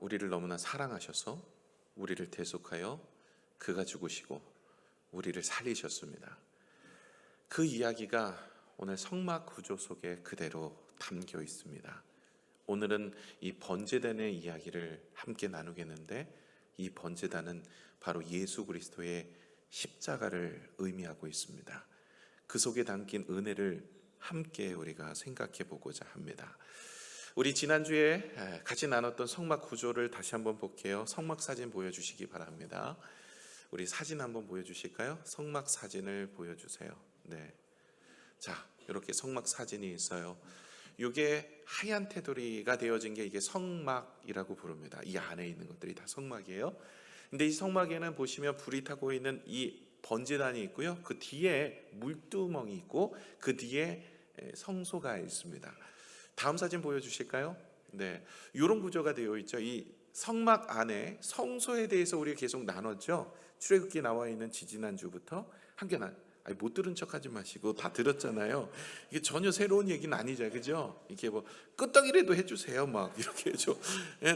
우리를 너무나 사랑하셔서 우리를 대속하여 그가 죽으시고 우리를 살리셨습니다. 그 이야기가 오늘 성막 구조 속에 그대로 담겨 있습니다. 오늘은 이 번제단의 이야기를 함께 나누겠는데, 이 번제단은 바로 예수 그리스도의 십자가를 의미하고 있습니다. 그 속에 담긴 은혜를 함께 우리가 생각해 보고자 합니다. 우리 지난주에 같이 나눴던 성막 구조를 다시 한번 볼게요. 성막 사진 보여주시기 바랍니다. 우리 사진 한번 보여주실까요? 성막 사진을 보여주세요. 네. 자, 이렇게 성막 사진이 있어요. 이게 하얀 테두리가 되어진 게 이게 성막이라고 부릅니다. 이 안에 있는 것들이 다 성막이에요. 근데 이 성막에는 보시면 불이 타고 있는 이 번제단이 있고요. 그 뒤에 물두멍이 있고 그 뒤에 성소가 있습니다. 다음 사진 보여주실까요? 네, 이런 구조가 되어 있죠. 이 성막 안에 성소에 대해서 우리가 계속 나눴죠. 출애굽기에 나와 있는 지지난주부터 함께 못 들은 척하지 마시고 다 들었잖아요. 이게 전혀 새로운 얘기는 아니죠, 그죠? 이렇게 뭐 끄떡이라도 해주세요, 막 이렇게 해줘.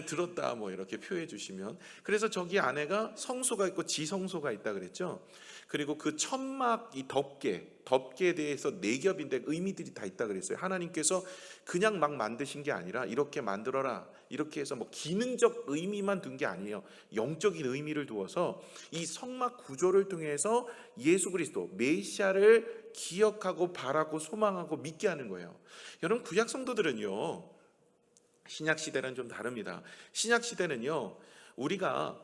들었다, 뭐 이렇게 표해 주시면. 그래서 저기 안에가 성소가 있고 지성소가 있다 그랬죠. 그리고 그 천막 이 덮개에 대해서 네 겹인데 의미들이 다 있다 그랬어요. 하나님께서 그냥 막 만드신 게 아니라 이렇게 만들어라, 이렇게 해서 뭐 기능적 의미만 둔 게 아니에요. 영적인 의미를 두어서 이 성막 구조를 통해서 예수 그리스도 메시아를 기억하고 바라고 소망하고 믿게 하는 거예요. 여러분, 구약 성도들은요, 신약 시대는 좀 다릅니다. 신약 시대는요, 우리가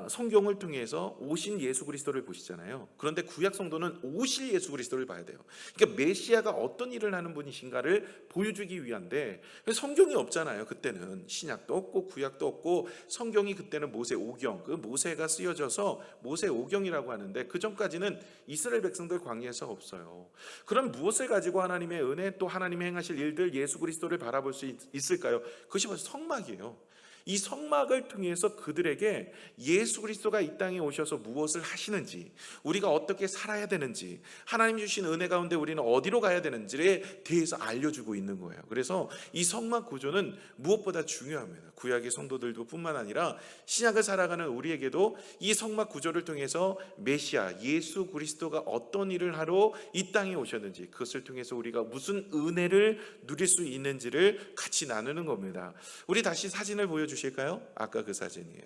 성경을 통해서 오신 예수 그리스도를 보시잖아요. 그런데 구약 성도는 오실 예수 그리스도를 봐야 돼요. 그러니까 메시아가 어떤 일을 하는 분이신가를 보여주기 위한데, 성경이 없잖아요. 그때는 신약도 없고 구약도 없고, 성경이 그때는 모세 오경, 그 모세가 쓰여져서 모세 오경이라고 하는데, 그 전까지는 이스라엘 백성들 광야에서 없어요. 그럼 무엇을 가지고 하나님의 은혜, 또 하나님의 행하실 일들, 예수 그리스도를 바라볼 수 있을까요? 그것이 바로 성막이에요. 이 성막을 통해서 그들에게 예수 그리스도가 이 땅에 오셔서 무엇을 하시는지, 우리가 어떻게 살아야 되는지, 하나님 주신 은혜 가운데 우리는 어디로 가야 되는지에 대해서 알려주고 있는 거예요. 그래서 이 성막 구조는 무엇보다 중요합니다. 구약의 성도들도 뿐만 아니라 신약을 살아가는 우리에게도 이 성막 구조를 통해서 메시아 예수 그리스도가 어떤 일을 하러 이 땅에 오셨는지, 그것을 통해서 우리가 무슨 은혜를 누릴 수 있는지를 같이 나누는 겁니다. 우리 다시 사진을 보여주실까요? 아까 그 사진이에요.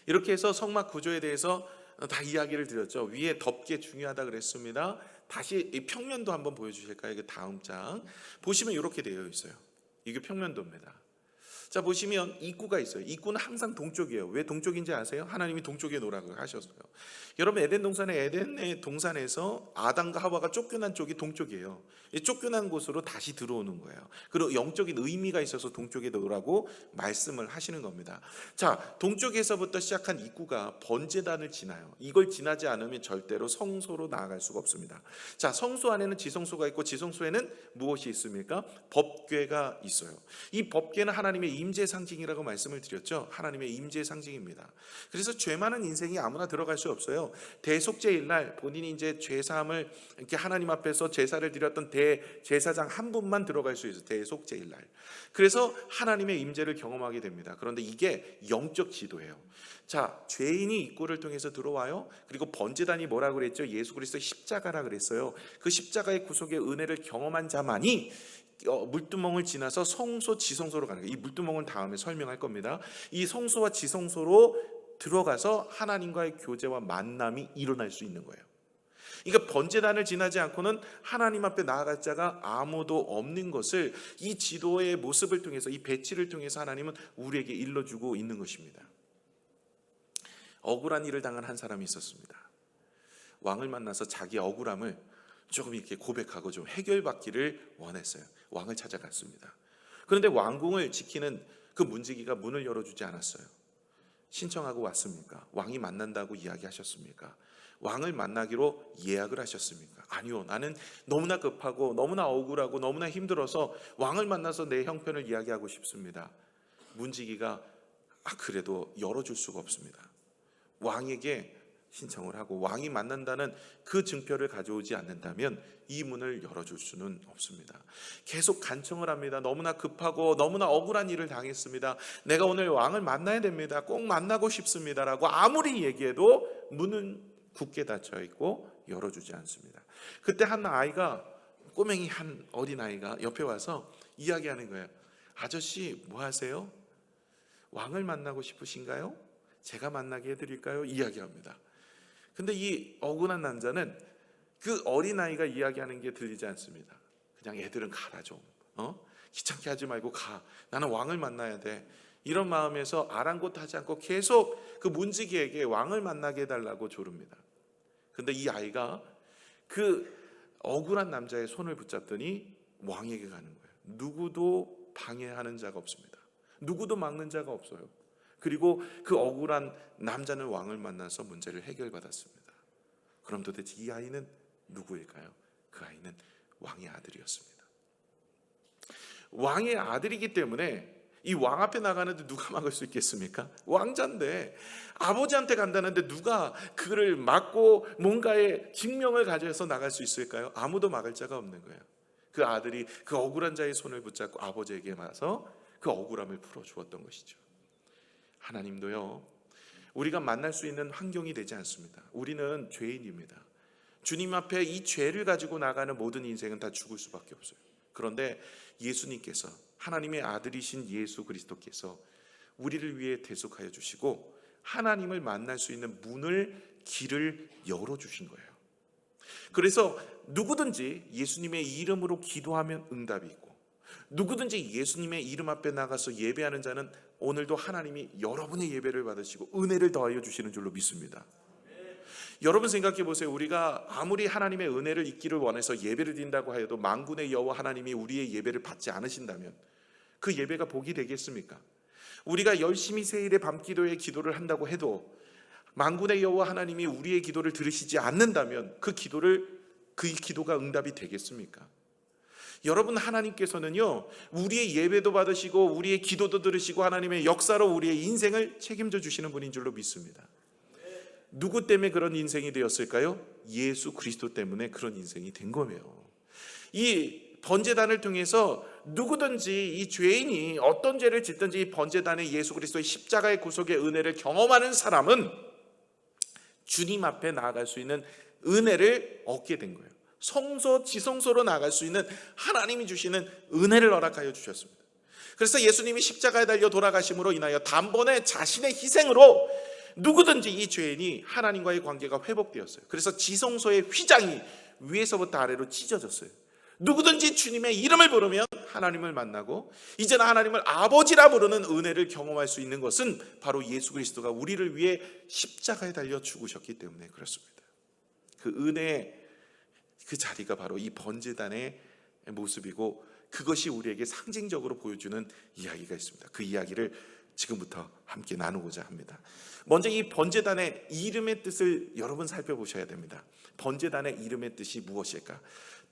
이렇게 해서 성막 구조에 대해서 다 이야기를 드렸죠. 위에 덮개 중요하다 그랬습니다. 다시 이 평면도 한번 보여주실까요? 그 다음 장 보시면 이렇게 되어 있어요. 이게 평면도입니다. 자, 보시면 입구가 있어요. 입구는 항상 동쪽이에요. 왜 동쪽인지 아세요? 하나님이 동쪽에 놓으라고 하셨어요. 여러분, 에덴의 동산에서 아담과 하와가 쫓겨난 쪽이 동쪽이에요. 이 쫓겨난 곳으로 다시 들어오는 거예요. 그리고 영적인 의미가 있어서 동쪽에 놓으라고 말씀을 하시는 겁니다. 자, 동쪽에서부터 시작한 입구가 번제단을 지나요. 이걸 지나지 않으면 절대로 성소로 나아갈 수가 없습니다. 자, 성소 안에는 지성소가 있고, 지성소에는 무엇이 있습니까? 법궤가 있어요. 이 법궤는 하나님의 임재 상징이라고 말씀을 드렸죠. 하나님의 임재 상징입니다. 그래서 죄 많은 인생이 아무나 들어갈 수 없어요. 대속죄일 날 본인이 이제 죄 사함을 이렇게 하나님 앞에서 제사를 드렸던 대제사장 한 분만 들어갈 수 있어요. 대속죄일 날. 그래서 하나님의 임재를 경험하게 됩니다. 그런데 이게 영적 지도예요. 자, 죄인이 입구를 통해서 들어와요. 그리고 번제단이 뭐라고 그랬죠? 예수 그리스도의 십자가라 그랬어요. 그 십자가의 구속의 은혜를 경험한 자만이 물두멍을 지나서 성소 지성소로 가는 거예요. 이 물두멍은 다음에 설명할 겁니다. 이 성소와 지성소로 들어가서 하나님과의 교제와 만남이 일어날 수 있는 거예요. 그러니까 번제단을 지나지 않고는 하나님 앞에 나아갈 자가 아무도 없는 것을 이 지도의 모습을 통해서, 이 배치를 통해서 하나님은 우리에게 일러주고 있는 것입니다. 억울한 일을 당한 한 사람이 있었습니다. 왕을 만나서 자기 억울함을 조금 이렇게 고백하고 좀 해결받기를 원했어요. 왕을 찾아갔습니다. 그런데 왕궁을 지키는 그 문지기가 문을 열어주지 않았어요. 신청하고 왔습니까? 왕이 만난다고 이야기하셨습니까? 왕을 만나기로 예약을 하셨습니까? 아니요, 나는 너무나 급하고 너무나 억울하고 너무나 힘들어서 왕을 만나서 내 형편을 이야기하고 싶습니다. 문지기가 그래도 열어줄 수가 없습니다. 왕에게 신청을 하고 왕이 만난다는 그 증표를 가져오지 않는다면 이 문을 열어줄 수는 없습니다. 계속 간청을 합니다. 너무나 급하고 너무나 억울한 일을 당했습니다. 내가 오늘 왕을 만나야 됩니다. 꼭 만나고 싶습니다라고 아무리 얘기해도 문은 굳게 닫혀 있고 열어주지 않습니다. 그때 한 아이가, 꼬맹이 한 어린아이가 옆에 와서 이야기하는 거예요. 아저씨 뭐 하세요? 왕을 만나고 싶으신가요? 제가 만나게 해드릴까요? 이야기합니다. 근데 이 억울한 남자는 그 어린아이가 이야기하는 게 들리지 않습니다. 그냥 애들은 가라 좀, 귀찮게 하지 말고 가, 나는 왕을 만나야 돼, 이런 마음에서 아랑곳하지 않고 계속 그 문지기에게 왕을 만나게 해달라고 조릅니다. 근데 이 아이가 그 억울한 남자의 손을 붙잡더니 왕에게 가는 거예요. 누구도 방해하는 자가 없습니다. 누구도 막는 자가 없어요. 그리고 그 억울한 남자는 왕을 만나서 문제를 해결받았습니다. 그럼 도대체 이 아이는 누구일까요? 그 아이는 왕의 아들이었습니다. 왕의 아들이기 때문에 이 왕 앞에 나가는데 누가 막을 수 있겠습니까? 왕자인데, 아버지한테 간다는데 누가 그를 막고 뭔가의 증명을 가져서 나갈 수 있을까요? 아무도 막을 자가 없는 거예요. 그 아들이 그 억울한 자의 손을 붙잡고 아버지에게 와서 그 억울함을 풀어주었던 것이죠. 하나님도요, 우리가 만날 수 있는 환경이 되지 않습니다. 우리는 죄인입니다. 주님 앞에 이 죄를 가지고 나가는 모든 인생은 다 죽을 수밖에 없어요. 그런데 예수님께서, 하나님의 아들이신 예수 그리스도께서 우리를 위해 대속하여 주시고 하나님을 만날 수 있는 문을, 길을 열어주신 거예요. 그래서 누구든지 예수님의 이름으로 기도하면 응답이 있고, 누구든지 예수님의 이름 앞에 나가서 예배하는 자는 오늘도 하나님이 여러분의 예배를 받으시고 은혜를 더하여 주시는 줄로 믿습니다. 여러분 생각해 보세요. 우리가 아무리 하나님의 은혜를 잊기를 원해서 예배를 드린다고 하여도 만군의 여호와 하나님이 우리의 예배를 받지 않으신다면 그 예배가 복이 되겠습니까? 우리가 열심히 새일의 밤기도에 기도를 한다고 해도 만군의 여호와 하나님이 우리의 기도를 들으시지 않는다면 그 기도가 응답이 되겠습니까? 여러분, 하나님께서는요, 우리의 예배도 받으시고 우리의 기도도 들으시고 하나님의 역사로 우리의 인생을 책임져 주시는 분인 줄로 믿습니다. 누구 때문에 그런 인생이 되었을까요? 예수 그리스도 때문에 그런 인생이 된 거예요. 이 번제단을 통해서 누구든지 이 죄인이 어떤 죄를 짓든지 이 번제단의 예수 그리스도의 십자가의 구속의 은혜를 경험하는 사람은 주님 앞에 나아갈 수 있는 은혜를 얻게 된 거예요. 성소 지성소로 나갈 수 있는 하나님이 주시는 은혜를 허락하여 주셨습니다. 그래서 예수님이 십자가에 달려 돌아가심으로 인하여 단번에 자신의 희생으로 누구든지 이 죄인이 하나님과의 관계가 회복되었어요. 그래서 지성소의 휘장이 위에서부터 아래로 찢어졌어요. 누구든지 주님의 이름을 부르면 하나님을 만나고 이제는 하나님을 아버지라 부르는 은혜를 경험할 수 있는 것은 바로 예수 그리스도가 우리를 위해 십자가에 달려 죽으셨기 때문에 그렇습니다. 그 은혜의 그 자리가 바로 이 번제단의 모습이고, 그것이 우리에게 상징적으로 보여주는 이야기가 있습니다. 그 이야기를 지금부터 함께 나누고자 합니다. 먼저 이 번제단의 이름의 뜻을 여러분 살펴보셔야 됩니다. 번제단의 이름의 뜻이 무엇일까?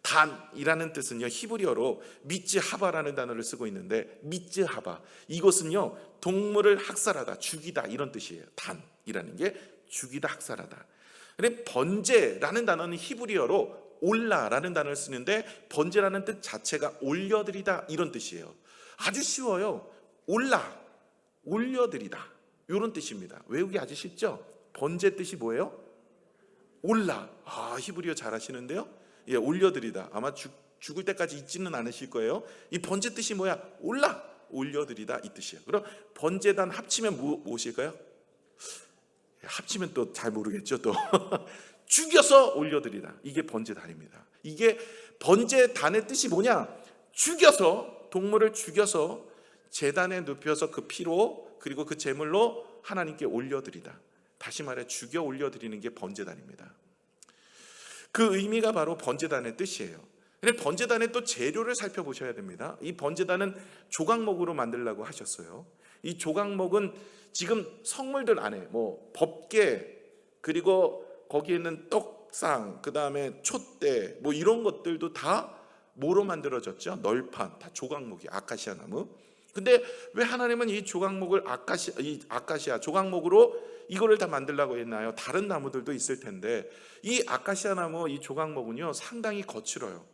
단이라는 뜻은요, 히브리어로 미츠하바라는 단어를 쓰고 있는데, 미츠하바, 이것은요 동물을 학살하다, 죽이다, 이런 뜻이에요. 단이라는 게 죽이다, 학살하다. 근데 번제라는 단어는 히브리어로 올라라는 단어를 쓰는데, 번제라는 뜻 자체가 올려드리다, 이런 뜻이에요. 아주 쉬워요. 올려드리다, 이런 뜻입니다. 외우기 아주 쉽죠? 번제 뜻이 뭐예요? 올라. 히브리어 잘하시는데요. 예, 올려드리다. 아마 죽을 때까지 잊지는 않으실 거예요. 이 번제 뜻이 뭐야? 올려드리다, 이 뜻이에요. 그럼 번제단 합치면 무엇일까요? 합치면 또 잘 모르겠죠. 또 죽여서 올려드리다, 이게 번제단입니다. 이게 번제단의 뜻이 뭐냐? 죽여서, 동물을 죽여서 제단에 눕혀서 그 피로, 그리고 그 제물로 하나님께 올려드리다. 다시 말해 죽여 올려드리는 게 번제단입니다. 그 의미가 바로 번제단의 뜻이에요. 근데 번제단의 또 재료를 살펴보셔야 됩니다. 이 번제단은 조각목으로 만들려고 하셨어요. 이 조각목은 지금 성물들 안에 법게, 그리고 거기에 있는 떡상, 그 다음에 촛대, 이런 것들도 다 뭐로 만들어졌죠? 널판, 다 조각목이, 아카시아 나무. 근데 왜 하나님은 이 조각목을 아카시아 조각목으로 이거를 다 만들라고 했나요? 다른 나무들도 있을 텐데 이 아카시아 나무 이 조각목은요 상당히 거칠어요.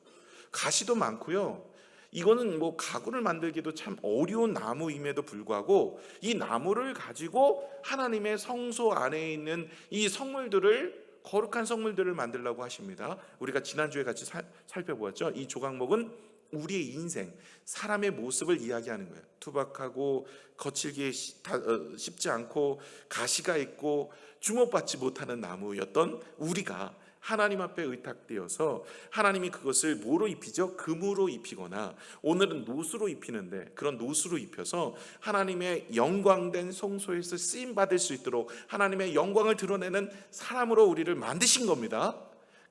가시도 많고요. 이거는 뭐 가구를 만들기도 참 어려운 나무임에도 불구하고 이 나무를 가지고 하나님의 성소 안에 있는 이 성물들을 거룩한 성물들을 만들라고 하십니다. 우리가 지난주에 같이 살펴보았죠. 이 조각목은 우리의 인생, 사람의 모습을 이야기하는 거예요. 투박하고 거칠기 쉽지 않고 가시가 있고 주목받지 못하는 나무였던 우리가 하나님 앞에 의탁되어서 하나님이 그것을 뭐로 입히죠? 금으로 입히거나 오늘은 노수로 입히는데 그런 노수로 입혀서 하나님의 영광된 성소에서 쓰임받을 수 있도록 하나님의 영광을 드러내는 사람으로 우리를 만드신 겁니다.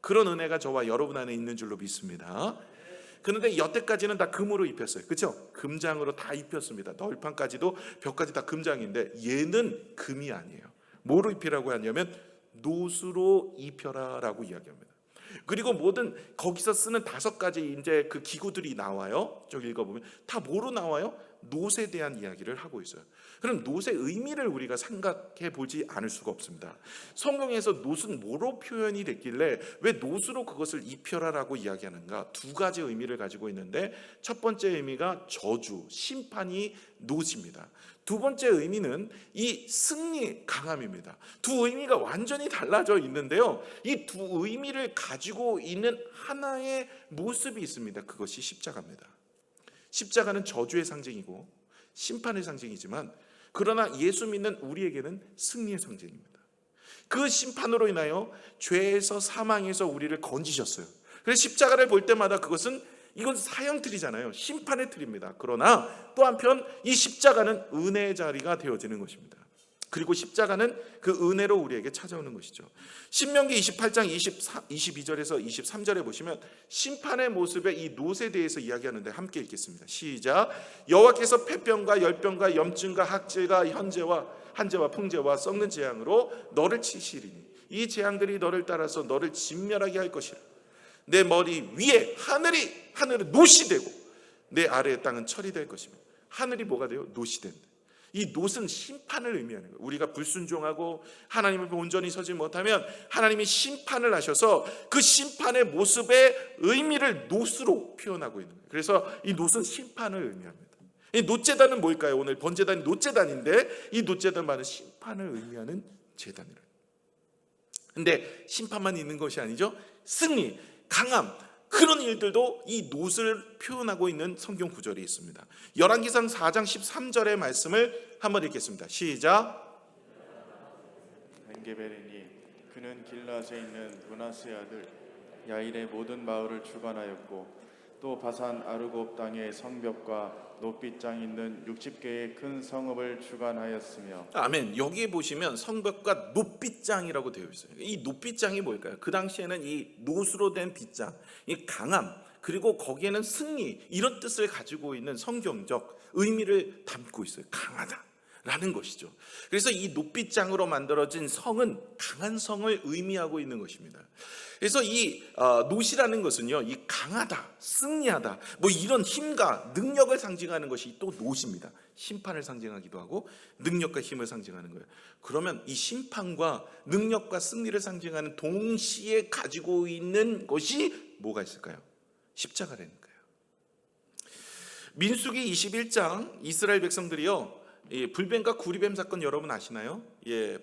그런 은혜가 저와 여러분 안에 있는 줄로 믿습니다. 그런데 여태까지는 다 금으로 입혔어요. 그렇죠? 금장으로 다 입혔습니다. 널판까지도 벽까지 다 금장인데 얘는 금이 아니에요. 뭐로 입히라고 하냐면 노수로 입혀라라고 이야기합니다. 그리고 모든 거기서 쓰는 5가지 이제 그 기구들이 나와요. 쭉 읽어보면 다 뭐로 나와요? 노에 대한 이야기를 하고 있어요. 그럼 노의 의미를 우리가 생각해 보지 않을 수가 없습니다. 성경에서 노는 뭐로 표현이 됐길래 왜 노수로 그것을 입혀라라고 이야기하는가? 2가지 의미를 가지고 있는데 첫 번째 의미가 저주, 심판이 노입니다. 2번째 의미는 이 승리, 강함입니다. 2 의미가 완전히 달라져 있는데요. 이 2 의미를 가지고 있는 하나의 모습이 있습니다. 그것이 십자가입니다. 십자가는 저주의 상징이고 심판의 상징이지만 그러나 예수 믿는 우리에게는 승리의 상징입니다. 그 심판으로 인하여 죄에서 사망에서 우리를 건지셨어요. 그래서 십자가를 볼 때마다 이건 사형 틀이잖아요. 심판의 틀입니다. 그러나 또 한편 이 십자가는 은혜의 자리가 되어지는 것입니다. 그리고 십자가는 그 은혜로 우리에게 찾아오는 것이죠. 신명기 28장 22절에서 23절에 보시면 심판의 모습의 이 놋에 대해서 이야기하는데 함께 읽겠습니다. 시작. 여호와께서 폐병과 열병과 염증과 학질과 한재와 풍재와 썩는 재앙으로 너를 치시리니 이 재앙들이 너를 따라서 너를 진멸하게 할 것이라. 내 머리 위에 하늘은 놋이 되고 내 아래의 땅은 철이 될 것입니다. 하늘이 뭐가 돼요? 놋이 된다. 이 놋은 심판을 의미하는 거예요. 우리가 불순종하고 하나님 앞에 온전히 서지 못하면 하나님이 심판을 하셔서 그 심판의 모습의 의미를 놋으로 표현하고 있는 거예요. 그래서 이 놋은 심판을 의미합니다. 이 놋제단은 뭘까요? 오늘 번제단이 놋제단인데 이 놋제단은 심판을 의미하는 제단이래요. 근데 심판만 있는 것이 아니죠. 승리, 강함, 그런 일들도 이 놋을 표현하고 있는 성경 구절이 있습니다. 열왕기상 4장 13절의 말씀을 한번 읽겠습니다. 시작. 엔게벨이니 그는 길라앗에 있는 므낫의 아들 야일의 모든 마을을 주관하였고 또 바산 아르곱 땅의 성벽과 놋빗장 있는 60개의 큰 성읍을 주관하였으며. 아멘. 여기에 보시면 성벽과 놋빗장이라고 되어 있어요. 이 놋빗장이 뭘까요? 그 당시에는 이 놋으로 된 빗장, 이 강함, 그리고 거기에는 승리, 이런 뜻을 가지고 있는 성경적 의미를 담고 있어요. 강하다라는 것이죠. 그래서 이 놋빗장으로 만들어진 성은 강한 성을 의미하고 있는 것입니다. 그래서 이 놋이라는 것은요, 이 강하다, 승리하다, 뭐 이런 힘과 능력을 상징하는 것이 또 놋입니다. 심판을 상징하기도 하고 능력과 힘을 상징하는 거예요. 그러면 이 심판과 능력과 승리를 상징하는 동시에 가지고 있는 것이 뭐가 있을까요? 십자가라는 거예요. 민수기 21장 이스라엘 백성들이요, 불뱀과 구리뱀 사건 여러분 아시나요?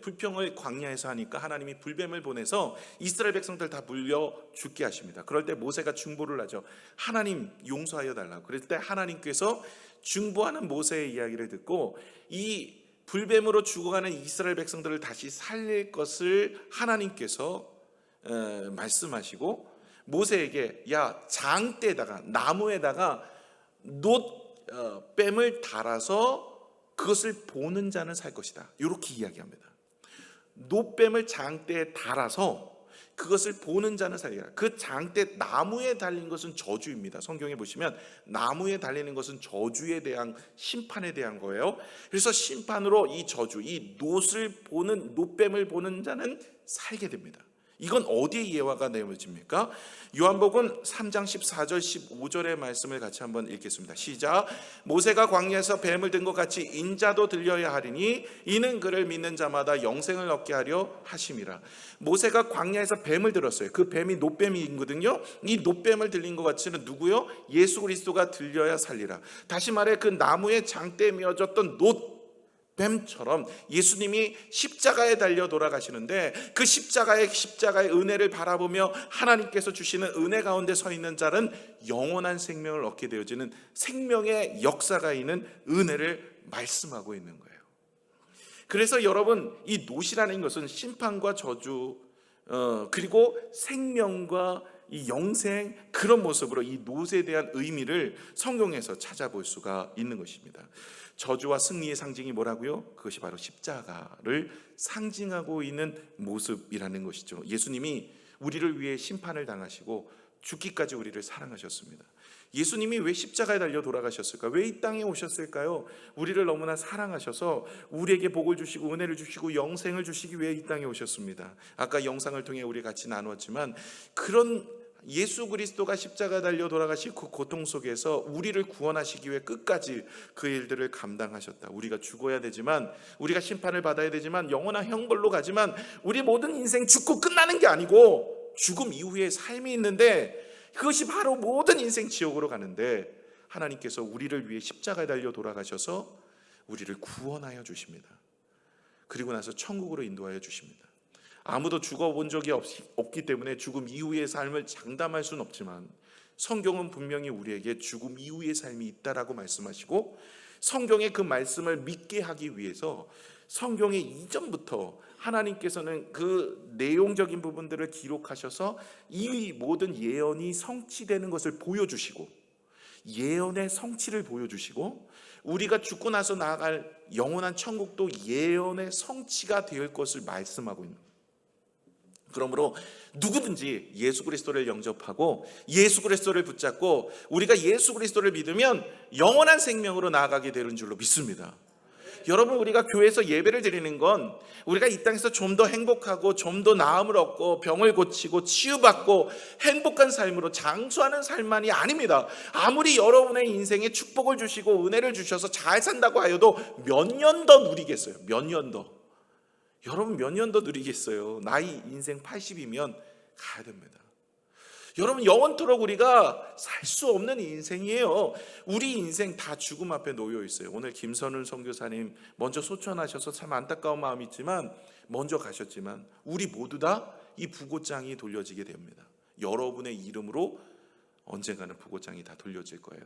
불평을 광야에서 하니까 하나님이 불뱀을 보내서 이스라엘 백성들 다 물려 죽게 하십니다. 그럴 때 모세가 중보를 하죠. 하나님 용서하여 달라고. 그럴 때 하나님께서 중보하는 모세의 이야기를 듣고 이 불뱀으로 죽어가는 이스라엘 백성들을 다시 살릴 것을 하나님께서 말씀하시고 모세에게 장대에다가 나무에다가 놋뱀을 달아서 그것을 보는 자는 살 것이다, 이렇게 이야기합니다. 놋뱀을 장대에 달아서 그것을 보는 자는 살리라. 그 장대 나무에 달린 것은 저주입니다. 성경에 보시면 나무에 달리는 것은 저주에 대한, 심판에 대한 거예요. 그래서 심판으로 이 저주, 이 놋뱀을 보는 자는 살게 됩니다. 이건 어디에 예화가 내어집니까? 요한복음 3장 14절 15절의 말씀을 같이 한번 읽겠습니다. 시작. 모세가 광야에서 뱀을 든 것 같이 인자도 들려야 하리니 이는 그를 믿는 자마다 영생을 얻게 하려 하심이라. 모세가 광야에서 뱀을 들었어요. 그 뱀이 놋뱀이거든요. 이 놋뱀을 들린 것 같이는 누구요? 예수 그리스도가 들려야 살리라. 다시 말해 그 나무에 장대에 메어졌던 뱀처럼 예수님이 십자가에 달려 돌아가시는데 그 십자가의 은혜를 바라보며 하나님께서 주시는 은혜 가운데 서 있는 자는 영원한 생명을 얻게 되어지는 생명의 역사가 있는 은혜를 말씀하고 있는 거예요. 그래서 여러분, 이 놋이라는 것은 심판과 저주 그리고 생명과 이 영생, 그런 모습으로 이 놋에 대한 의미를 성경에서 찾아볼 수가 있는 것입니다. 저주와 승리의 상징이 뭐라고요? 그것이 바로 십자가를 상징하고 있는 모습이라는 것이죠. 예수님이 우리를 위해 심판을 당하시고 죽기까지 우리를 사랑하셨습니다. 예수님이 왜 십자가에 달려 돌아가셨을까? 왜 이 땅에 오셨을까요? 우리를 너무나 사랑하셔서 우리에게 복을 주시고 은혜를 주시고 영생을 주시기 위해 이 땅에 오셨습니다. 아까 영상을 통해 우리 같이 나누었지만 그런 예수 그리스도가 십자가에 달려 돌아가신 그 고통 속에서 우리를 구원하시기 위해 끝까지 그 일들을 감당하셨다. 우리가 죽어야 되지만, 우리가 심판을 받아야 되지만, 영원한 형벌로 가지만 우리 모든 인생 죽고 끝나는 게 아니고 죽음 이후에 삶이 있는데 그것이 바로 모든 인생 지옥으로 가는데 하나님께서 우리를 위해 십자가에 달려 돌아가셔서 우리를 구원하여 주십니다. 그리고 나서 천국으로 인도하여 주십니다. 아무도 죽어본 적이 없기 때문에 죽음 이후의 삶을 장담할 수는 없지만 성경은 분명히 우리에게 죽음 이후의 삶이 있다라고 말씀하시고, 성경의 그 말씀을 믿게 하기 위해서 성경의 이전부터 하나님께서는 그 내용적인 부분들을 기록하셔서 이 모든 예언이 성취되는 것을 보여주시고, 예언의 성취를 보여주시고, 우리가 죽고 나서 나아갈 영원한 천국도 예언의 성취가 될 것을 말씀하고 있는 거예요. 그러므로 누구든지 예수 그리스도를 영접하고 예수 그리스도를 붙잡고 우리가 예수 그리스도를 믿으면 영원한 생명으로 나아가게 되는 줄로 믿습니다. 여러분, 우리가 교회에서 예배를 드리는 건 우리가 이 땅에서 좀 더 행복하고 좀 더 나음을 얻고 병을 고치고 치유받고 행복한 삶으로 장수하는 삶만이 아닙니다. 아무리 여러분의 인생에 축복을 주시고 은혜를 주셔서 잘 산다고 하여도 몇 년 더 누리겠어요? 몇 년 더? 여러분, 몇 년 더 누리겠어요? 나이 인생 80이면 가야 됩니다. 여러분, 영원토록 우리가 살 수 없는 인생이에요. 우리 인생 다 죽음 앞에 놓여 있어요. 오늘 김선훈 선교사님 먼저 소천하셔서 참 안타까운 마음이 있지만 먼저 가셨지만 우리 모두 다 이 부고장이 돌려지게 됩니다. 여러분의 이름으로 언젠가는 부고장이 다 돌려질 거예요.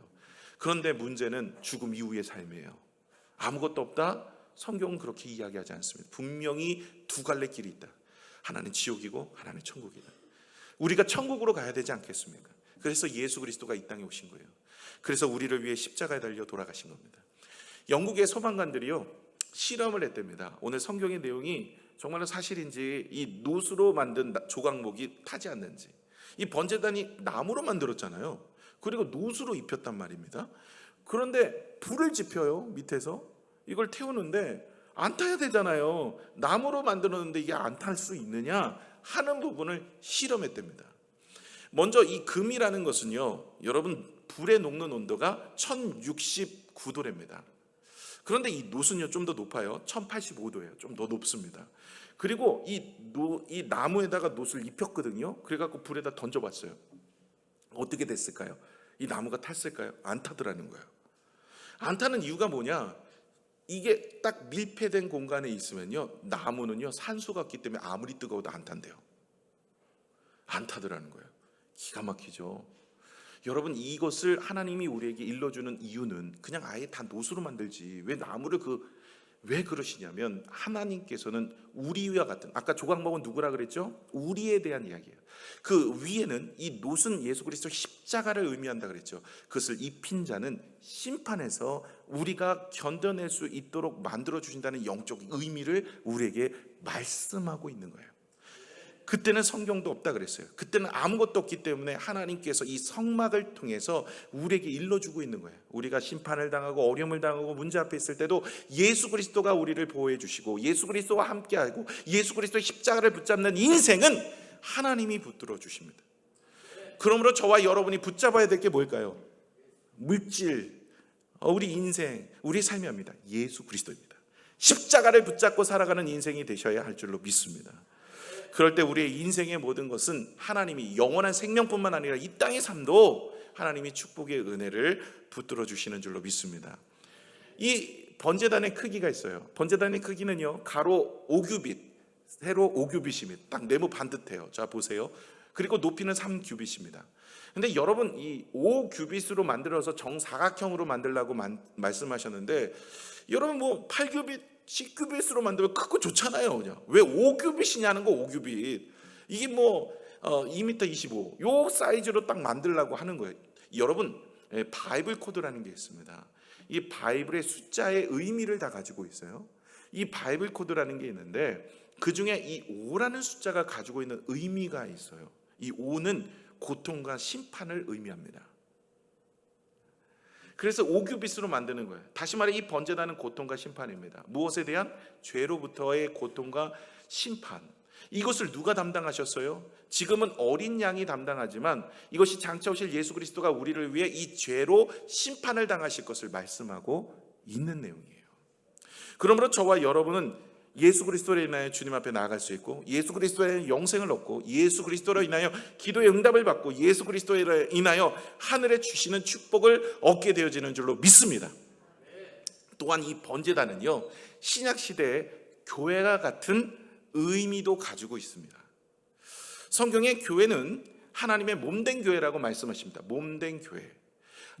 그런데 문제는 죽음 이후의 삶이에요. 아무것도 없다? 성경은 그렇게 이야기하지 않습니다. 분명히 두 갈래 길이 있다. 하나는 지옥이고 하나는 천국이다. 우리가 천국으로 가야 되지 않겠습니까? 그래서 예수 그리스도가 이 땅에 오신 거예요. 그래서 우리를 위해 십자가에 달려 돌아가신 겁니다. 영국의 소방관들이요, 실험을 했답니다. 오늘 성경의 내용이 정말로 사실인지 이 놋으로 만든 조각목이 타지 않는지. 이 번제단이 나무로 만들었잖아요. 그리고 놋으로 입혔단 말입니다. 그런데 불을 지펴요, 밑에서. 이걸 태우는데 안 타야 되잖아요. 나무로 만들었는데 이게 안 탈 수 있느냐 하는 부분을 실험했답니다. 먼저 이 금이라는 것은요, 여러분, 불에 녹는 온도가 1069도랍니다. 그런데 이 놋은요 좀 더 높아요. 1085도예요. 좀 더 높습니다. 그리고 이 나무에다가 놋을 입혔거든요. 그래갖고 불에다 던져봤어요. 어떻게 됐을까요? 이 나무가 탔을까요? 안 타더라는 거예요. 안 타는 이유가 뭐냐? 이게 딱 밀폐된 공간에 있으면요, 나무는요 산소가 없기 때문에 아무리 뜨거워도 안 탄대요. 안 타더라는 거예요. 기가 막히죠. 여러분, 이것을 하나님이 우리에게 일러주는 이유는 그냥 아예 다 놋으로 만들지 왜 나무를 왜 그러시냐면, 하나님께서는 우리와 같은, 아까 조각목은 누구라 그랬죠? 우리에 대한 이야기예요. 그 위에는 이 놋은 예수 그리스도 십자가를 의미한다 그랬죠. 그것을 입힌 자는 심판에서 우리가 견뎌낼 수 있도록 만들어 주신다는 영적 의미를 우리에게 말씀하고 있는 거예요. 그때는 성경도 없다 그랬어요. 그때는 아무것도 없기 때문에 하나님께서 이 성막을 통해서 우리에게 일러주고 있는 거예요. 우리가 심판을 당하고 어려움을 당하고 문제 앞에 있을 때도 예수 그리스도가 우리를 보호해 주시고 예수 그리스도와 함께하고 예수 그리스도의 십자가를 붙잡는 인생은 하나님이 붙들어 주십니다. 그러므로 저와 여러분이 붙잡아야 될 게 뭘까요? 물질, 우리 인생, 우리 삶입니다. 예수 그리스도입니다. 십자가를 붙잡고 살아가는 인생이 되셔야 할 줄로 믿습니다. 그럴 때 우리의 인생의 모든 것은 하나님이 영원한 생명뿐만 아니라 이 땅의 삶도 하나님이 축복의 은혜를 붙들어 주시는 줄로 믿습니다. 이 번제단의 크기가 있어요. 번제단의 크기는요, 가로 5규빗, 세로 5규빗입니다. 딱 네모 반듯해요. 자 보세요. 그리고 높이는 3규빗입니다. 근데 여러분, 이 5규빗으로 만들어서 정사각형으로 만들라고 말씀하셨는데, 여러분 뭐 8규빗, 10규빗으로 만들면 크고 좋잖아요. 그냥 왜 5규빗이냐는 거. 5규빗 이게 뭐 2m 25 요 사이즈로 딱 만들라고 하는 거예요. 여러분, 바이블 코드라는 게 있습니다. 이 바이블의 숫자의 의미를 다 가지고 있어요. 이 바이블 코드라는 게 있는데 그 중에 이 5라는 숫자가 가지고 있는 의미가 있어요. 이 5는 고통과 심판을 의미합니다. 그래서 5규빗으로 만드는 거예요. 다시 말해 이 번제단은 고통과 심판입니다. 무엇에 대한? 죄로부터의 고통과 심판. 이것을 누가 담당하셨어요? 지금은 어린 양이 담당하지만 이것이 장차 오실 예수 그리스도가 우리를 위해 이 죄로 심판을 당하실 것을 말씀하고 있는 내용이에요. 그러므로 저와 여러분은 예수 그리스도로 인하여 주님 앞에 나아갈 수 있고, 예수 그리스도로 인하여 영생을 얻고, 예수 그리스도로 인하여 기도의 응답을 받고, 예수 그리스도로 인하여 하늘에 주시는 축복을 얻게 되어지는 줄로 믿습니다. 또한 이 번제단은요, 신약 시대의 교회와 같은 의미도 가지고 있습니다. 성경의 교회는 하나님의 몸된 교회라고 말씀하십니다. 몸된 교회.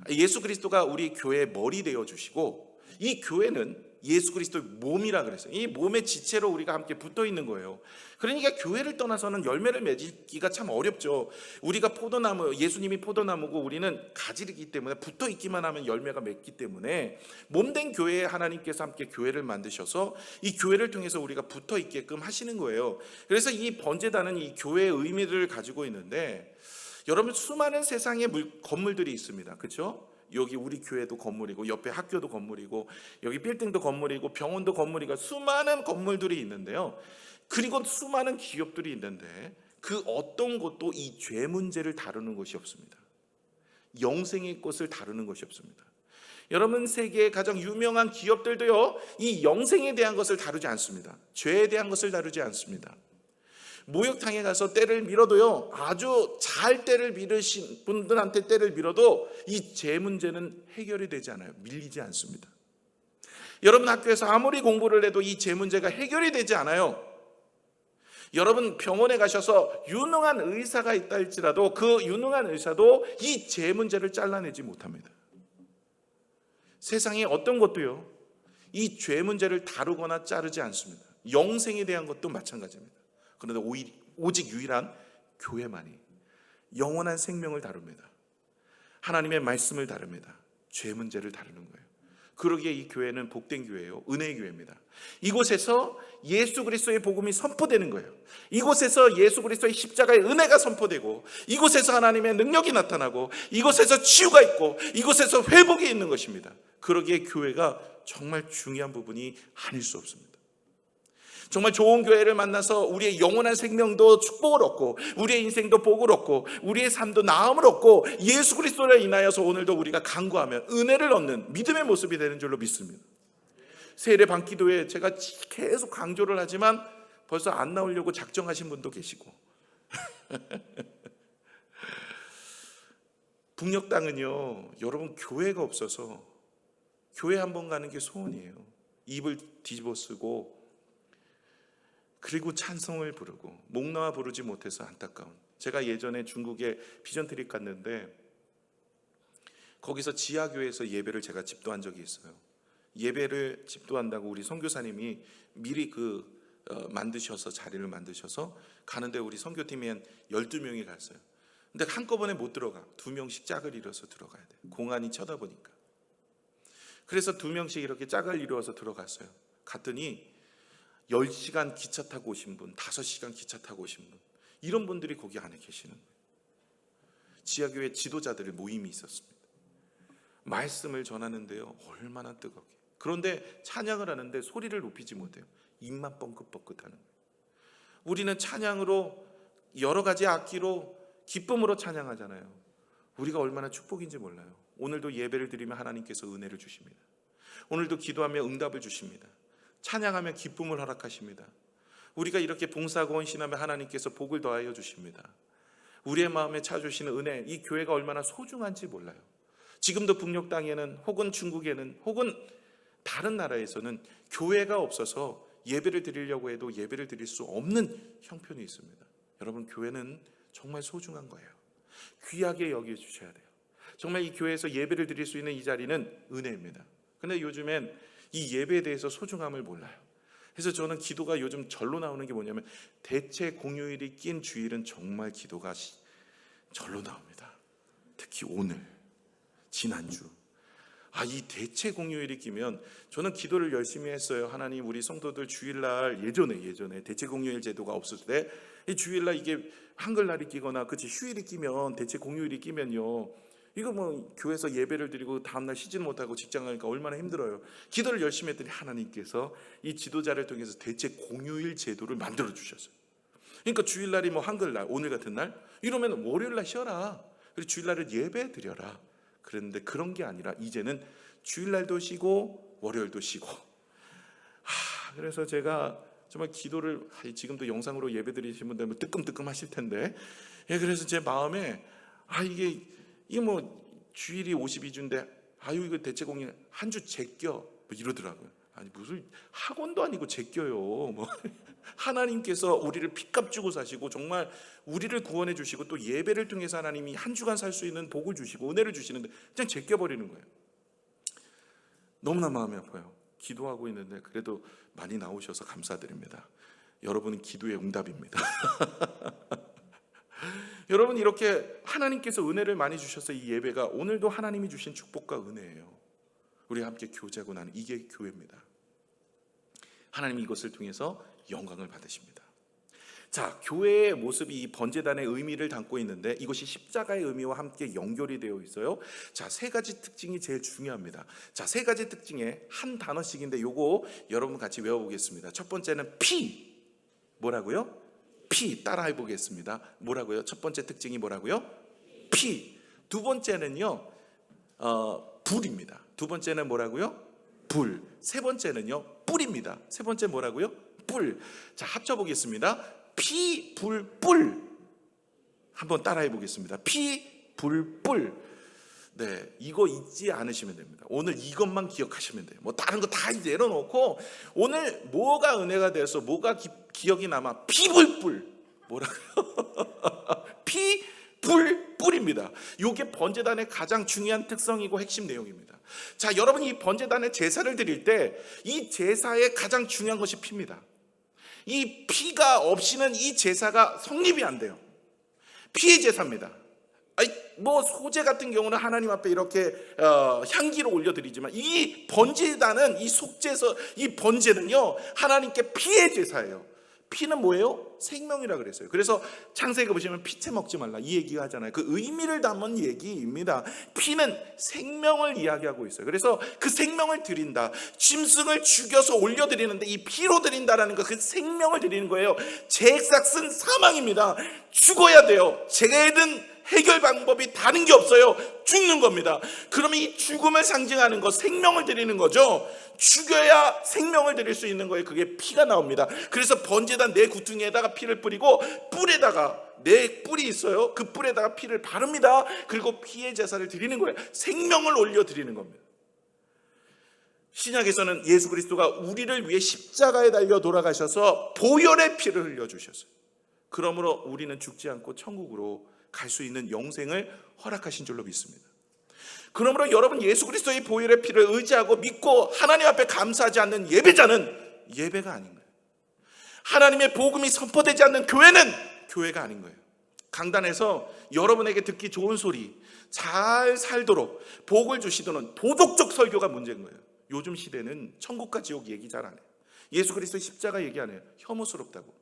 예수 그리스도가 우리 교회의 머리 되어 주시고, 이 교회는 예수 그리스도의 몸이라 그랬어요. 이 몸의 지체로 우리가 함께 붙어 있는 거예요. 그러니까 교회를 떠나서는 열매를 맺기가 참 어렵죠. 우리가 포도나무, 예수님이 포도나무고 우리는 가지이기 때문에 붙어 있기만 하면 열매가 맺기 때문에 몸된 교회에 하나님께서 함께 교회를 만드셔서 이 교회를 통해서 우리가 붙어 있게끔 하시는 거예요. 그래서 이 번제단은 이 교회의 의미를 가지고 있는데, 여러분 수많은 세상의 건물들이 있습니다. 그렇죠? 여기 우리 교회도 건물이고, 옆에 학교도 건물이고, 여기 빌딩도 건물이고, 병원도 건물이고, 수많은 건물들이 있는데요. 그리고 수많은 기업들이 있는데 그 어떤 곳도 이 죄 문제를 다루는 것이 없습니다. 영생의 것을 다루는 것이 없습니다. 여러분, 세계의 가장 유명한 기업들도요, 이 영생에 대한 것을 다루지 않습니다. 죄에 대한 것을 다루지 않습니다. 목욕탕에 가서 때를 밀어도요, 아주 잘 때를 밀으신 분들한테 때를 밀어도 이 죄 문제는 해결이 되지 않아요. 밀리지 않습니다. 여러분, 학교에서 아무리 공부를 해도 이 죄 문제가 해결이 되지 않아요. 여러분, 병원에 가셔서 유능한 의사가 있다 할지라도 그 유능한 의사도 이 죄 문제를 잘라내지 못합니다. 세상에 어떤 것도요, 이 죄 문제를 다루거나 자르지 않습니다. 영생에 대한 것도 마찬가지입니다. 그런데 오직 유일한 교회만이 영원한 생명을 다룹니다. 하나님의 말씀을 다룹니다. 죄 문제를 다루는 거예요. 그러기에 이 교회는 복된 교회예요. 은혜의 교회입니다. 이곳에서 예수 그리스도의 복음이 선포되는 거예요. 이곳에서 예수 그리스도의 십자가의 은혜가 선포되고, 이곳에서 하나님의 능력이 나타나고, 이곳에서 치유가 있고, 이곳에서 회복이 있는 것입니다. 그러기에 교회가 정말 중요한 부분이 아닐 수 없습니다. 정말 좋은 교회를 만나서 우리의 영원한 생명도 축복을 얻고, 우리의 인생도 복을 얻고, 우리의 삶도 나음을 얻고, 예수 그리스도로 인하여서 오늘도 우리가 간구하면 은혜를 얻는 믿음의 모습이 되는 줄로 믿습니다. 세례 반기도에 제가 계속 강조를 하지만 벌써 안 나오려고 작정하신 분도 계시고 북녘 땅은요, 여러분 교회가 없어서 교회 한번 가는 게 소원이에요. 입을 뒤집어 쓰고 그리고 찬송을 부르고, 목나와 부르지 못해서 안타까운. 제가 예전에 중국에 비전 트립 갔는데 거기서 지하교회에서 예배를 제가 집도한 적이 있어요. 예배를 집도한다고 우리 선교사님이 미리 만드셔서, 자리를 만드셔서 가는데 우리 선교팀이 한 12명이 갔어요. 근데 한꺼번에 못 들어가. 2명씩 짝을 이뤄서 들어가야 돼. 공안이 쳐다보니까. 그래서 2명씩 이렇게 짝을 이루어서 들어갔어요. 갔더니 10시간 기차 타고 오신 분, 5시간 기차 타고 오신 분, 이런 분들이 거기 안에 계시는 거예요. 지하교회 지도자들의 모임이 있었습니다. 말씀을 전하는데요, 얼마나 뜨겁게. 그런데 찬양을 하는데 소리를 높이지 못해요. 입만 뻥긋뻥긋 하는 거예요. 우리는 찬양으로 여러 가지 악기로 기쁨으로 찬양하잖아요. 우리가 얼마나 축복인지 몰라요. 오늘도 예배를 드리면 하나님께서 은혜를 주십니다. 오늘도 기도하며 응답을 주십니다. 찬양하며 기쁨을 허락하십니다. 우리가 이렇게 봉사하고 헌신하며 하나님께서 복을 더하여 주십니다. 우리의 마음에 찾아주시는 은혜, 이 교회가 얼마나 소중한지 몰라요. 지금도 북녘 땅에는 혹은 중국에는 혹은 다른 나라에서는 교회가 없어서 예배를 드리려고 해도 예배를 드릴 수 없는 형편이 있습니다. 여러분, 교회는 정말 소중한 거예요. 귀하게 여겨주셔야 돼요. 정말 이 교회에서 예배를 드릴 수 있는 이 자리는 은혜입니다. 근데 요즘엔 이 예배에 대해서 소중함을 몰라요. 그래서 저는 기도가 요즘 절로 나오는 게 뭐냐면, 대체 공휴일이 낀 주일은 정말 기도가 절로 나옵니다. 특히 오늘, 지난주, 이 대체 공휴일이 끼면 저는 기도를 열심히 했어요. 하나님, 우리 성도들 주일날 예전에 대체 공휴일 제도가 없을 때 이 주일날 이게 한글날이 끼거나 그치 휴일이 끼면, 대체 공휴일이 끼면요, 이거 뭐 교회에서 예배를 드리고 다음날 쉬지는 못하고 직장 가니까 얼마나 힘들어요. 기도를 열심히 했더니 하나님께서 이 지도자를 통해서 대체 공휴일 제도를 만들어 주셨어요. 그러니까 주일날이 뭐 한글날, 오늘 같은 날 이러면 월요일날 쉬어라. 그리고 주일날을 예배 드려라. 그런데 그런 게 아니라 이제는 주일날도 쉬고 월요일도 쉬고. 그래서 제가 정말 기도를, 지금도 영상으로 예배 드리신 분들 뜨끔뜨끔 하실 텐데, 그래서 제 마음에 이게 뭐 주일이 52주인데 이거 대체 공휴일 한 주 제껴 뭐 이러더라고요. 아니, 무슨 학원도 아니고 제껴요. 뭐 하나님께서 우리를 핏값 주고 사시고 정말 우리를 구원해 주시고 또 예배를 통해서 하나님이 한 주간 살 수 있는 복을 주시고 은혜를 주시는데 그냥 제껴버리는 거예요. 너무나 마음이 아파요. 기도하고 있는데 그래도 많이 나오셔서 감사드립니다. 여러분은 기도의 응답입니다. 여러분, 이렇게 하나님께서 은혜를 많이 주셔서 이 예배가 오늘도 하나님이 주신 축복과 은혜예요. 우리 함께 교제하고 나는 이게 교회입니다. 하나님이 이것을 통해서 영광을 받으십니다. 자, 교회의 모습이 이 번제단의 의미를 담고 있는데 이것이 십자가의 의미와 함께 연결이 되어 있어요. 자, 세 가지 특징이 제일 중요합니다. 자, 세 가지 특징에 한 단어씩인데 요거 여러분 같이 외워보겠습니다. 첫 번째는 피. 뭐라고요? 피. 따라해 보겠습니다. 뭐라고요? 첫 번째 특징이 뭐라고요? 피. 두 번째는요, 불입니다. 두 번째는 뭐라고요? 불. 세 번째는요, 뿔입니다. 세 번째 뭐라고요? 뿔. 자, 합쳐보겠습니다. 피, 불, 뿔. 한번 따라해 보겠습니다. 피, 불, 뿔. 네, 이거 잊지 않으시면 됩니다. 오늘 이것만 기억하시면 돼요. 뭐 다른 거 다 내려놓고 오늘 뭐가 은혜가 돼서 뭐가 기억이 남아? 피, 불, 뿔. 뭐라고요? 피, 불, 뿔입니다. 이게 번제단의 가장 중요한 특성이고 핵심 내용입니다. 자, 여러분, 이 번제단의 제사를 드릴 때 이 제사의 가장 중요한 것이 피입니다. 이 피가 없이는 이 제사가 성립이 안 돼요. 피의 제사입니다. 뭐 소제 같은 경우는 하나님 앞에 이렇게 향기로 올려드리지만 이 번제단은, 이 속죄서, 이 번제는요 하나님께 피의 제사예요. 피는 뭐예요? 생명이라 그랬어요. 그래서 창세기 보시면 피채 먹지 말라 이 얘기가 하잖아요. 그 의미를 담은 얘기입니다. 피는 생명을 이야기하고 있어요. 그래서 그 생명을 드린다. 짐승을 죽여서 올려드리는데 이 피로 드린다라는 거, 그 생명을 드리는 거예요. 죄삭은 사망입니다. 죽어야 돼요. 죄는 해결 방법이 다른 게 없어요. 죽는 겁니다. 그러면 이 죽음을 상징하는 거, 생명을 드리는 거죠. 죽여야 생명을 드릴 수 있는 거예요. 그게 피가 나옵니다. 그래서 번제단 내 구퉁이에다가 피를 뿌리고 뿔에다가, 내 뿔이 있어요. 그 뿔에다가 피를 바릅니다. 그리고 피의 제사를 드리는 거예요. 생명을 올려 드리는 겁니다. 신약에서는 예수 그리스도가 우리를 위해 십자가에 달려 돌아가셔서 보혈의 피를 흘려주셨어요. 그러므로 우리는 죽지 않고 천국으로 갈 수 있는 영생을 허락하신 줄로 믿습니다. 그러므로 여러분, 예수 그리스도의 보혈의 피를 의지하고 믿고 하나님 앞에 감사하지 않는 예배자는 예배가 아닌 거예요. 하나님의 복음이 선포되지 않는 교회는 교회가 아닌 거예요. 강단에서 여러분에게 듣기 좋은 소리, 잘 살도록 복을 주시도는 도덕적 설교가 문제인 거예요. 요즘 시대는 천국과 지옥 얘기 잘 안 해요. 예수 그리스도의 십자가 얘기 안 해요. 혐오스럽다고.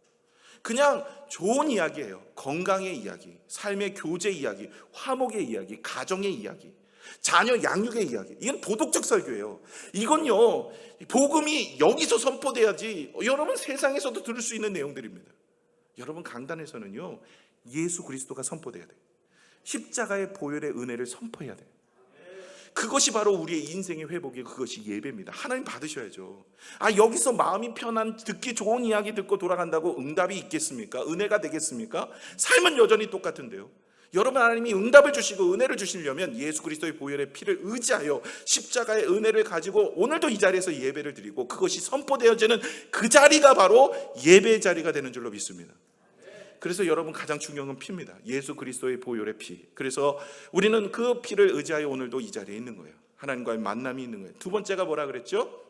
그냥 좋은 이야기예요. 건강의 이야기, 삶의 교제 이야기, 화목의 이야기, 가정의 이야기, 자녀 양육의 이야기. 이건 도덕적 설교예요. 이건요, 복음이 여기서 선포돼야지 여러분 세상에서도 들을 수 있는 내용들입니다. 여러분, 강단에서는요, 예수 그리스도가 선포돼야 돼요. 십자가의 보혈의 은혜를 선포해야 돼요. 그것이 바로 우리의 인생의 회복이에요. 그것이 예배입니다. 하나님 받으셔야죠. 여기서 마음이 편한 듣기 좋은 이야기 듣고 돌아간다고 응답이 있겠습니까? 은혜가 되겠습니까? 삶은 여전히 똑같은데요. 여러분, 하나님이 응답을 주시고 은혜를 주시려면 예수 그리스도의 보혈의 피를 의지하여 십자가의 은혜를 가지고 오늘도 이 자리에서 예배를 드리고 그것이 선포되어지는 그 자리가 바로 예배의 자리가 되는 줄로 믿습니다. 그래서 여러분, 가장 중요한 건 피입니다. 예수 그리스도의 보혈의 피. 그래서 우리는 그 피를 의지하여 오늘도 이 자리에 있는 거예요. 하나님과의 만남이 있는 거예요. 두 번째가 뭐라 그랬죠?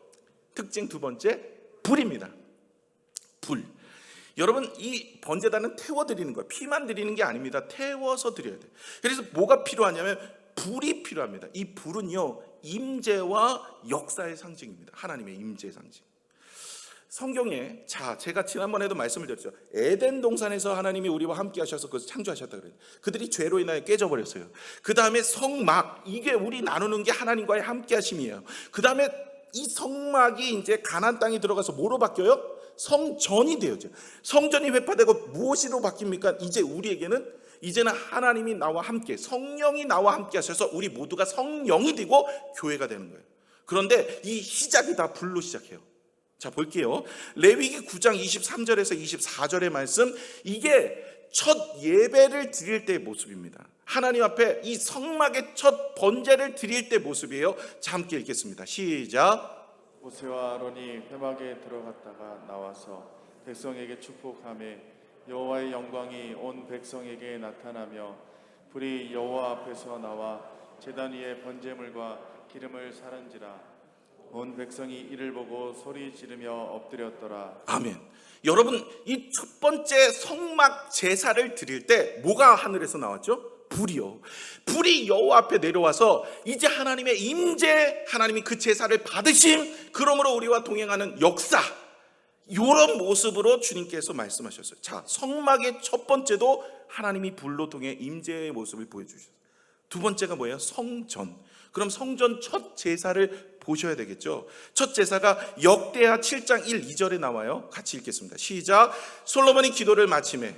특징 두 번째, 불입니다. 불. 여러분, 이 번제단은 태워드리는 거예요. 피만 드리는 게 아닙니다. 태워서 드려야 돼요. 그래서 뭐가 필요하냐면 불이 필요합니다. 이 불은요, 임재와 역사의 상징입니다. 하나님의 임재의 상징. 성경에, 제가 지난번에도 말씀을 드렸죠. 에덴 동산에서 하나님이 우리와 함께 하셔서 그것을 창조하셨다 그래요. 그들이 죄로 인하여 깨져버렸어요. 그 다음에 성막, 이게 우리 나누는 게 하나님과의 함께 하심이에요. 그 다음에 이 성막이 이제 가나안 땅에 들어가서 뭐로 바뀌어요? 성전이 되어져요. 성전이 회파되고 무엇으로 바뀝니까? 이제 우리에게는 이제는 하나님이 나와 함께, 성령이 나와 함께 하셔서 우리 모두가 성령이 되고 교회가 되는 거예요. 그런데 이 시작이 다 불로 시작해요. 자, 볼게요. 레위기 9장 23절에서 24절의 말씀, 이게 첫 예배를 드릴 때의 모습입니다. 하나님 앞에 이 성막의 첫 번제를 드릴 때 모습이에요. 자, 함께 읽겠습니다. 시작. 모세와 아론이 회막에 들어갔다가 나와서 백성에게 축복하매 여호와의 영광이 온 백성에게 나타나며 불이 여호와 앞에서 나와 제단 위에 번제물과 기름을 사른지라 온 백성이 이를 보고 소리 지르며 엎드렸더라. 아멘. 여러분, 이 첫 번째 성막 제사를 드릴 때 뭐가 하늘에서 나왔죠? 불이요. 불이 여호와 앞에 내려와서 이제 하나님의 임재, 하나님이 그 제사를 받으심, 그러므로 우리와 동행하는 역사, 이런 모습으로 주님께서 말씀하셨어요. 자, 성막의 첫 번째도 하나님이 불로 통해 임재의 모습을 보여주셨어요. 두 번째가 뭐예요? 성전. 그럼 성전 첫 제사를 보셔야 되겠죠. 첫 제사가 역대하 7장 1, 2절에 나와요. 같이 읽겠습니다. 시작. 솔로몬이 기도를 마치매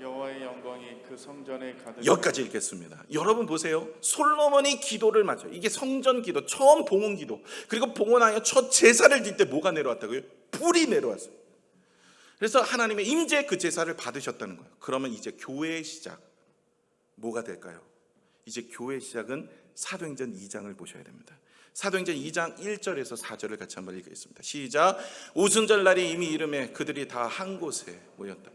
여호와의 영광이 그 성전에 가득. 여기까지 읽겠습니다. 여러분 보세요. 솔로몬이 기도를 마쳐요. 이게 성전 기도, 처음 봉헌 기도. 그리고 봉헌하여 첫 제사를 드릴 때 뭐가 내려왔다고요? 불이 내려왔어요. 그래서 하나님의 임재 그 제사를 받으셨다는 거예요. 그러면 이제 교회의 시작 뭐가 될까요? 이제 교회의 시작은 사도행전 2장을 보셔야 됩니다. 사도행전 2장 1절에서 4절을 같이 한번 읽겠습니다. 시작. 오순절 날이 이미 이름에 그들이 다 한 곳에 모였다.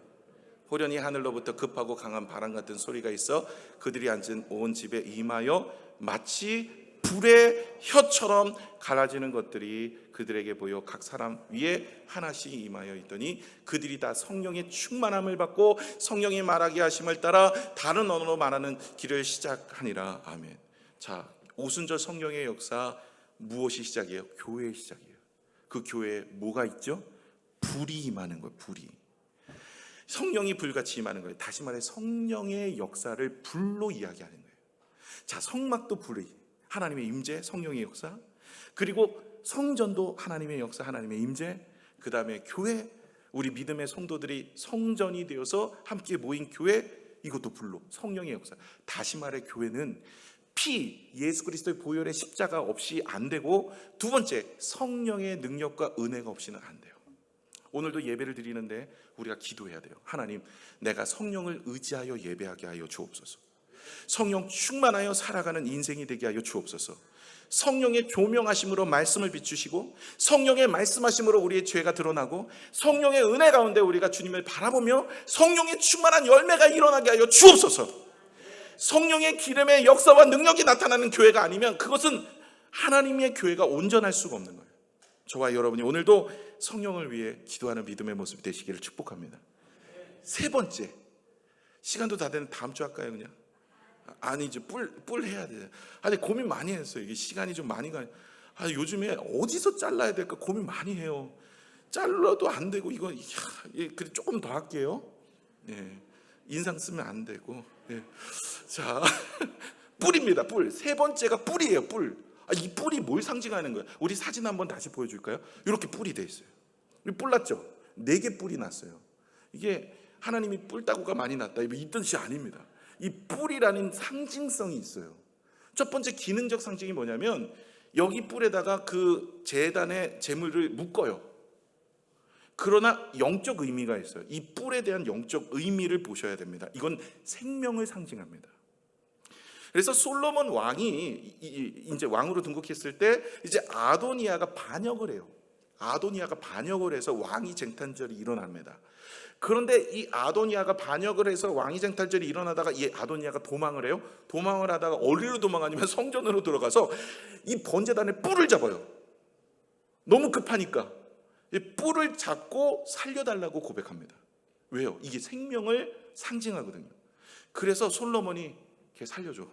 호련히 하늘로부터 급하고 강한 바람 같은 소리가 있어 그들이 앉은 온 집에 임하여 마치 불의 혀처럼 갈라지는 것들이 그들에게 보여 각 사람 위에 하나씩 임하여 있더니 그들이 다 성령의 충만함을 받고 성령이 말하게 하심을 따라 다른 언어로 말하는 길을 시작하니라. 아멘. 자, 오순절 성령의 역사 무엇이 시작이에요? 교회의 시작이에요. 그 교회에 뭐가 있죠? 불이 임하는 거예요. 불이. 성령이 불같이 임하는 거예요. 다시 말해 성령의 역사를 불로 이야기하는 거예요. 자, 성막도 불이, 하나님의 임재, 성령의 역사, 그리고 성전도 하나님의 역사, 하나님의 임재, 그 다음에 교회, 우리 믿음의 성도들이 성전이 되어서 함께 모인 교회, 이것도 불로, 성령의 역사. 다시 말해 교회는 피, 예수 그리스도의 보혈의 십자가 없이 안 되고, 두 번째, 성령의 능력과 은혜가 없이는 안 돼요. 오늘도 예배를 드리는데 우리가 기도해야 돼요. 하나님, 내가 성령을 의지하여 예배하게 하여 주옵소서. 성령 충만하여 살아가는 인생이 되게 하여 주옵소서. 성령의 조명하심으로 말씀을 비추시고 성령의 말씀하심으로 우리의 죄가 드러나고 성령의 은혜 가운데 우리가 주님을 바라보며 성령의 충만한 열매가 일어나게 하여 주옵소서. 성령의 기름의 역사와 능력이 나타나는 교회가 아니면 그것은 하나님의 교회가 온전할 수가 없는 거예요. 저와 여러분이 오늘도 성령을 위해 기도하는 믿음의 모습이 되시기를 축복합니다. 세 번째, 시간도 다 되는 다음 주 할까요? 그냥 아니지, 뿔 해야 돼. 아니, 고민 많이 했어요. 이게 시간이 좀 많이 가요. 요즘에 어디서 잘라야 될까 고민 많이 해요. 잘라도 안 되고 이거 그래 조금 더 할게요. 네, 인상 쓰면 안 되고. 네. 자, 뿔입니다. 뿔. 세 번째가 뿔이에요. 뿔. 이 뿔이 뭘 상징하는 거야? 우리 사진 한번 다시 보여줄까요? 이렇게 뿔이 돼 있어요. 뿔 났죠? 4개 뿔이 났어요. 이게 하나님이 뿔따구가 많이 났다 이 뜻이 아닙니다. 이 뿔이라는 상징성이 있어요. 첫 번째 기능적 상징이 뭐냐면 여기 뿔에다가 그 제단의 제물을 묶어요. 그러나 영적 의미가 있어요. 이 뿔에 대한 영적 의미를 보셔야 됩니다. 이건 생명을 상징합니다. 그래서 솔로몬 왕이 이제 왕으로 등극했을 때 이제 아도니아가 반역을 해요. 아도니아가 반역을 해서 왕위 쟁탈전이 일어납니다. 그런데 이 아도니아가 반역을 해서 왕위 쟁탈전이 일어나다가 이 아도니아가 도망을 해요. 도망을 하다가 어디로 도망하냐면 성전으로 들어가서 이 번제단의 뿔을 잡아요. 너무 급하니까 이 뿔을 잡고 살려달라고 고백합니다. 왜요? 이게 생명을 상징하거든요. 그래서 솔로몬이 걔 살려줘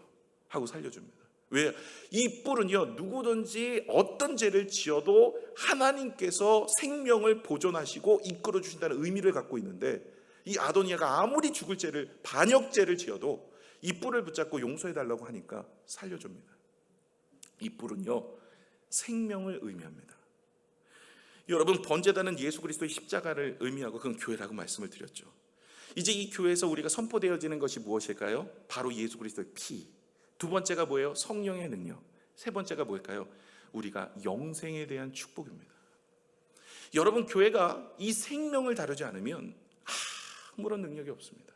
하고 살려줍니다. 왜요? 이 뿔은요, 누구든지 어떤 죄를 지어도 하나님께서 생명을 보존하시고 이끌어 주신다는 의미를 갖고 있는데, 이 아도니아가 아무리 죽을 죄를, 반역죄를 지어도 이 뿔을 붙잡고 용서해 달라고 하니까 살려줍니다. 이 뿔은요, 생명을 의미합니다. 여러분, 번제단은 예수 그리스도의 십자가를 의미하고 그건 교회라고 말씀을 드렸죠. 이제 이 교회에서 우리가 선포되어지는 것이 무엇일까요? 바로 예수 그리스도의 피. 두 번째가 뭐예요? 성령의 능력. 세 번째가 뭘까요? 우리가 영생에 대한 축복입니다. 여러분, 교회가 이 생명을 다루지 않으면 아무런 능력이 없습니다.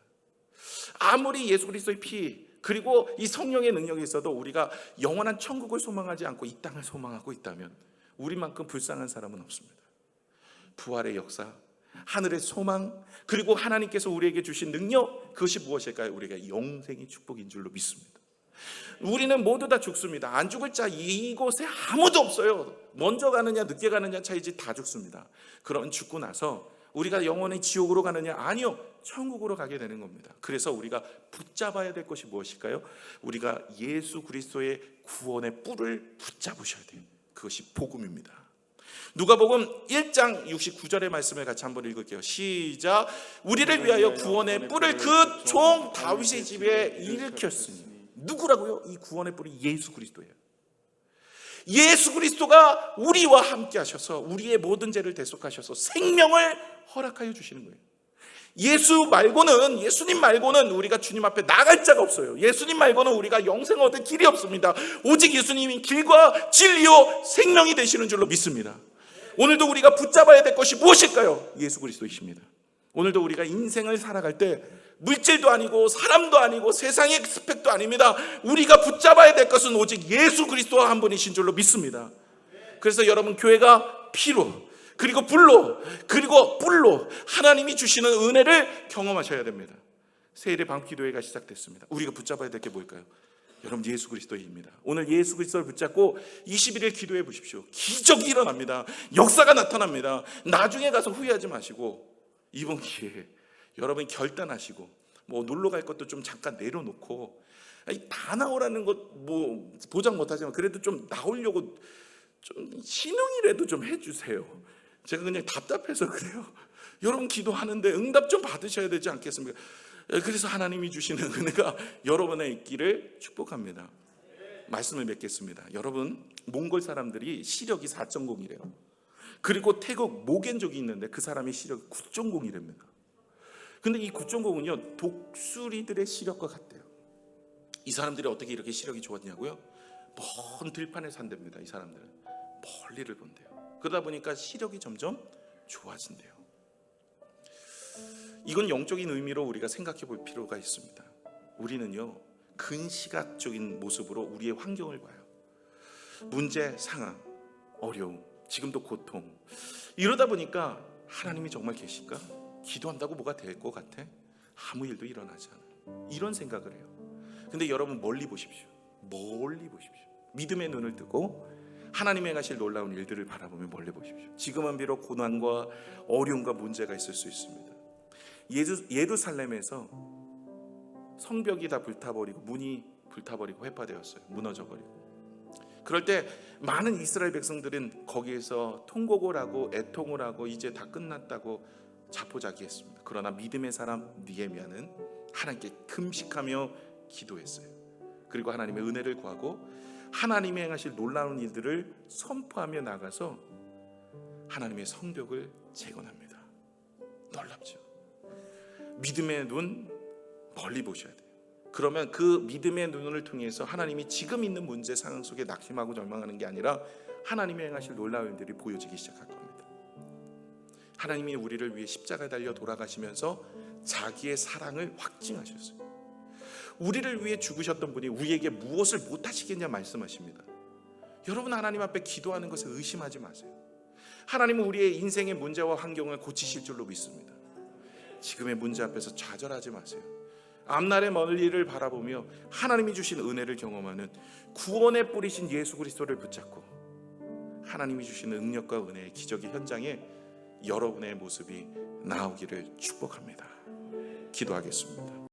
아무리 예수 그리스도의 피 그리고 이 성령의 능력이 있어도 우리가 영원한 천국을 소망하지 않고 이 땅을 소망하고 있다면 우리만큼 불쌍한 사람은 없습니다. 부활의 역사, 하늘의 소망, 그리고 하나님께서 우리에게 주신 능력, 그것이 무엇일까요? 우리가 영생의 축복인 줄로 믿습니다. 우리는 모두 다 죽습니다. 안 죽을 자 이곳에 아무도 없어요. 먼저 가느냐 늦게 가느냐 차이지 다 죽습니다. 그럼 죽고 나서 우리가 영원히 지옥으로 가느냐? 아니요, 천국으로 가게 되는 겁니다. 그래서 우리가 붙잡아야 될 것이 무엇일까요? 우리가 예수 그리스도의 구원의 뿔을 붙잡으셔야 돼요. 그것이 복음입니다. 누가복음 1장 69절의 말씀을 같이 한번 읽을게요. 시작. 우리를 위하여 구원의 뿔을 그 종 다윗의 집에 일으켰으니. 누구라고요? 이 구원의 뿔이 예수 그리스도예요. 예수 그리스도가 우리와 함께 하셔서 우리의 모든 죄를 대속하셔서 생명을 허락하여 주시는 거예요. 예수님 말고는 우리가 주님 앞에 나갈 자가 없어요. 예수님 말고는 우리가 영생 얻을 길이 없습니다. 오직 예수님이 길과 진리요 생명이 되시는 줄로 믿습니다. 오늘도 우리가 붙잡아야 될 것이 무엇일까요? 예수 그리스도이십니다. 오늘도 우리가 인생을 살아갈 때 물질도 아니고 사람도 아니고 세상의 스펙도 아닙니다. 우리가 붙잡아야 될 것은 오직 예수 그리스도와 한 분이신 줄로 믿습니다. 그래서 여러분, 교회가 피로 그리고 불로 그리고 뿔로 하나님이 주시는 은혜를 경험하셔야 됩니다. 세일의 밤기도회가 시작됐습니다. 우리가 붙잡아야 될 게 뭘까요? 여러분, 예수 그리스도입니다. 오늘 예수 그리스도를 붙잡고 21일 기도해 보십시오. 기적이 일어납니다. 역사가 나타납니다. 나중에 가서 후회하지 마시고 이번 기회에 여러분이 결단하시고 뭐 놀러 갈 것도 좀 잠깐 내려놓고, 다 나오라는 것 뭐 보장 못하지만 그래도 좀 나오려고 좀 신용이라도 좀 해주세요. 제가 그냥 답답해서 그래요. 여러분 기도하는데 응답 좀 받으셔야 되지 않겠습니까? 그래서 하나님이 주시는 은혜가 여러분의 있기를 축복합니다. 말씀을 맺겠습니다. 여러분, 몽골 사람들이 시력이 4.0이래요. 그리고 태국 모겐족이 있는데 그 사람의 시력이 9.0이랍니다. 근데 이 9.0은요 독수리들의 시력과 같대요. 이 사람들이 어떻게 이렇게 시력이 좋았냐고요? 먼 들판에 산답니다. 이 사람들은 멀리를 본대요. 그러다 보니까 시력이 점점 좋아진대요. 이건 영적인 의미로 우리가 생각해 볼 필요가 있습니다. 우리는요 근시각적인 모습으로 우리의 환경을 봐요. 문제, 상황, 어려움, 지금도 고통, 이러다 보니까 하나님이 정말 계실까? 기도한다고 뭐가 될 것 같아? 아무 일도 일어나지 않아요. 이런 생각을 해요. 근데 여러분 멀리 보십시오. 멀리 보십시오. 믿음의 눈을 뜨고 하나님이 행하실 놀라운 일들을 바라보며 멀리 보십시오. 지금은 비록 고난과 어려움과 문제가 있을 수 있습니다. 예루살렘에서 성벽이 다 불타버리고 문이 불타버리고 회파되었어요. 무너져버리고. 그럴 때 많은 이스라엘 백성들은 거기에서 통곡을 하고 애통을 하고 이제 다 끝났다고 자포자기했습니다. 그러나 믿음의 사람 느헤미야는 하나님께 금식하며 기도했어요. 그리고 하나님의 은혜를 구하고 하나님이 행하실 놀라운 일들을 선포하며 나가서 하나님의 성벽을 재건합니다. 놀랍죠. 믿음의 눈 멀리 보셔야 돼요. 그러면 그 믿음의 눈을 통해서 하나님이 지금 있는 문제 상황 속에 낙심하고 절망하는 게 아니라 하나님이 행하실 놀라운 일들이 보여지기 시작할 겁니다. 하나님이 우리를 위해 십자가에 달려 돌아가시면서 자기의 사랑을 확증하셨어요. 우리를 위해 죽으셨던 분이 우리에게 무엇을 못하시겠냐 말씀하십니다. 여러분, 하나님 앞에 기도하는 것에 의심하지 마세요. 하나님은 우리의 인생의 문제와 환경을 고치실 줄로 믿습니다. 지금의 문제 앞에서 좌절하지 마세요. 앞날의 멀리를 바라보며 하나님이 주신 은혜를 경험하는 구원의 뿌리신 예수 그리스도를 붙잡고 하나님이 주시는 능력과 은혜의 기적의 현장에 여러분의 모습이 나오기를 축복합니다. 기도하겠습니다.